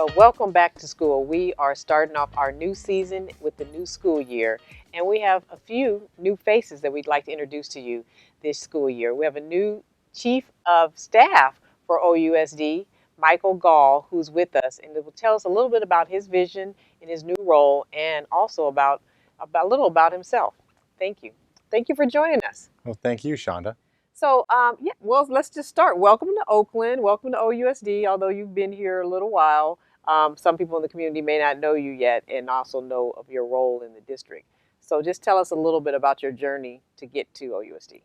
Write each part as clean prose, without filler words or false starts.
Well, welcome back to school. We are starting off our new season with the new school year, and we have a few new faces that we'd like to introduce to you this school year. We have a new chief of staff for OUSD, Michael Gaal, who's with us, and will tell us a little bit about his vision in his new role, and also about a little about himself. Thank you. Thank you for joining us. Well, thank you, Shonda. So, yeah, well, let's just start. Welcome to Oakland. Welcome to OUSD. Although you've been here a little while, some people in the community may not know you yet and also know of your role in the district. So, just tell us a little bit about your journey to get to OUSD.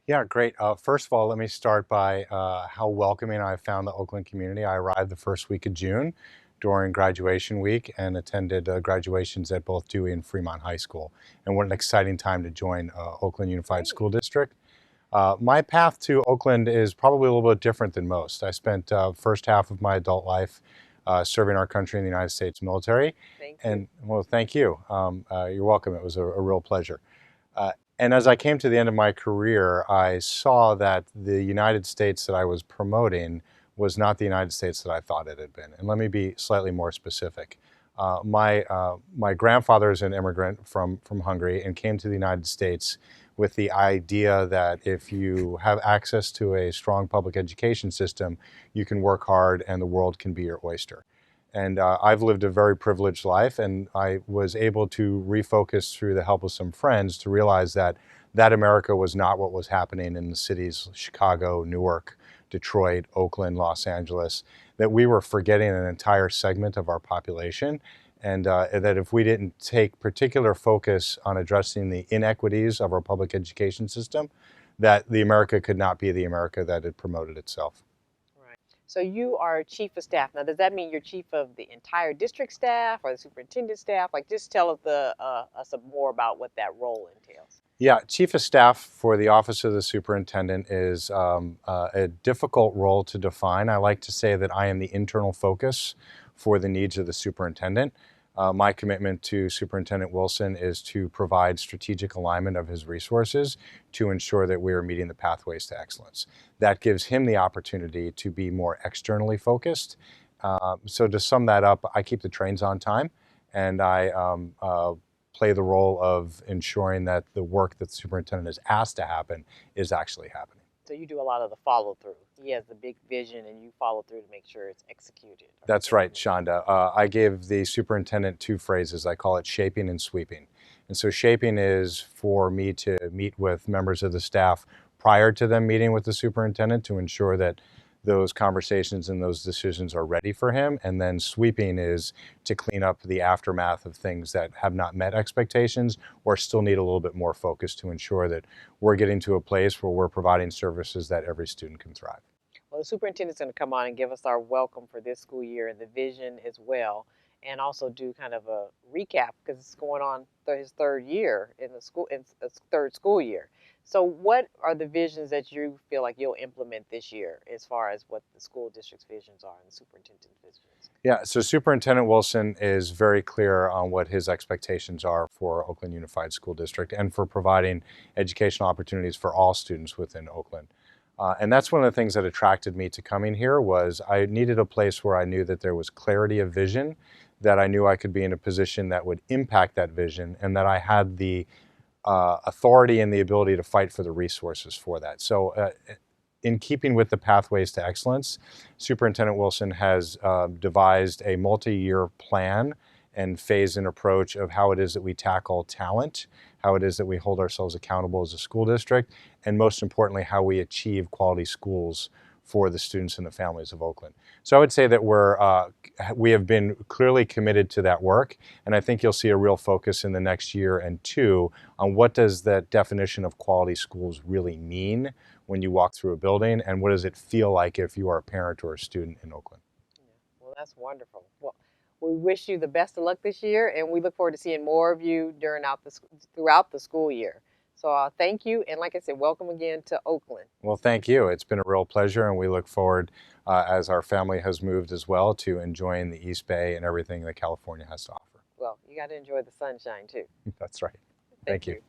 Yeah, great. First of all, let me start by how welcoming I found the Oakland community. I arrived the first week of June during graduation week and attended graduations at both Dewey and Fremont High School. And what an exciting time to join Oakland Unified Great. School District. My path to Oakland is probably a little bit different than most. I spent first half of my adult life serving our country in the United States military. Thank you. And well, thank you. You're welcome. It was a real pleasure. And as I came to the end of my career, I saw that the United States that I was promoting was not the United States that I thought it had been. And let me be slightly more specific. My grandfather is an immigrant from Hungary and came to the United States with the idea that if you have access to a strong public education system, you can work hard and the world can be your oyster. And I've lived a very privileged life, and I was able to refocus through the help of some friends to realize that America was not what was happening in the cities Chicago, Newark, Detroit, Oakland, Los Angeles, that we were forgetting an entire segment of our population, and that if we didn't take particular focus on addressing the inequities of our public education system, that the America could not be the America that had promoted itself. Right. So you are chief of staff. Now, does that mean you're chief of the entire district staff or the superintendent staff? Like, just tell us some more about what that role entails. Yeah, Chief of Staff for the Office of the Superintendent is a difficult role to define. I like to say that I am the internal focus for the needs of the superintendent. My commitment to Superintendent Wilson is to provide strategic alignment of his resources to ensure that we are meeting the pathways to excellence. That gives him the opportunity to be more externally focused. So to sum that up, I keep the trains on time, and I play the role of ensuring that the work that the superintendent is asked to happen is actually happening. So you do a lot of the follow through. He has the big vision, and you follow through to make sure it's executed. That's right, Shonda. I gave the superintendent two phrases. I call it shaping and sweeping. And so shaping is for me to meet with members of the staff prior to them meeting with the superintendent to ensure that those conversations and those decisions are ready for him. And then sweeping is to clean up the aftermath of things that have not met expectations or still need a little bit more focus to ensure that we're getting to a place where we're providing services that every student can thrive. Well, the superintendent's going to come on and give us our welcome for this school year and the vision as well, and also do kind of a recap because it's going on his third year in the school, in its third school year. So, what are the visions that you feel like you'll implement this year as far as what the school district's visions are and the superintendent's visions? Yeah, so Superintendent Wilson is very clear on what his expectations are for Oakland Unified School District and for providing educational opportunities for all students within Oakland. And that's one of the things that attracted me to coming here was I needed a place where I knew that there was clarity of vision, that I knew I could be in a position that would impact that vision, and that I had the authority and the ability to fight for the resources for that. So in keeping with the pathways to excellence, Superintendent Wilson has devised a multi-year plan and phase-in approach of how it is that we tackle talent, how it is that we hold ourselves accountable as a school district, and most importantly, how we achieve quality schools for the students and the families of Oakland. So I would say that we have been clearly committed to that work, and I think you'll see a real focus in the next year and two on what does that definition of quality schools really mean when you walk through a building, and what does it feel like if you are a parent or a student in Oakland. Yeah. Well, that's wonderful. Well, we wish you the best of luck this year, and we look forward to seeing more of you throughout the school year. So thank you, and like I said, welcome again to Oakland. Well, thank you. It's been a real pleasure, and we look forward, as our family has moved as well, to enjoying the East Bay and everything that California has to offer. Well, you got to enjoy the sunshine too. That's right. Thank you.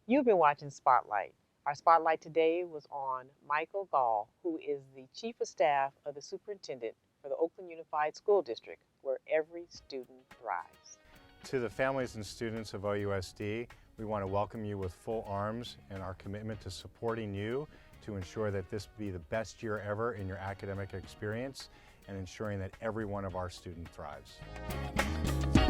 You've been watching Spotlight. Our spotlight today was on Michael Gaal, who is the Chief of Staff of the Superintendent for the Oakland Unified School District, where every student thrives. To the families and students of OUSD, we want to welcome you with full arms and our commitment to supporting you to ensure that this be the best year ever in your academic experience and ensuring that every one of our students thrives.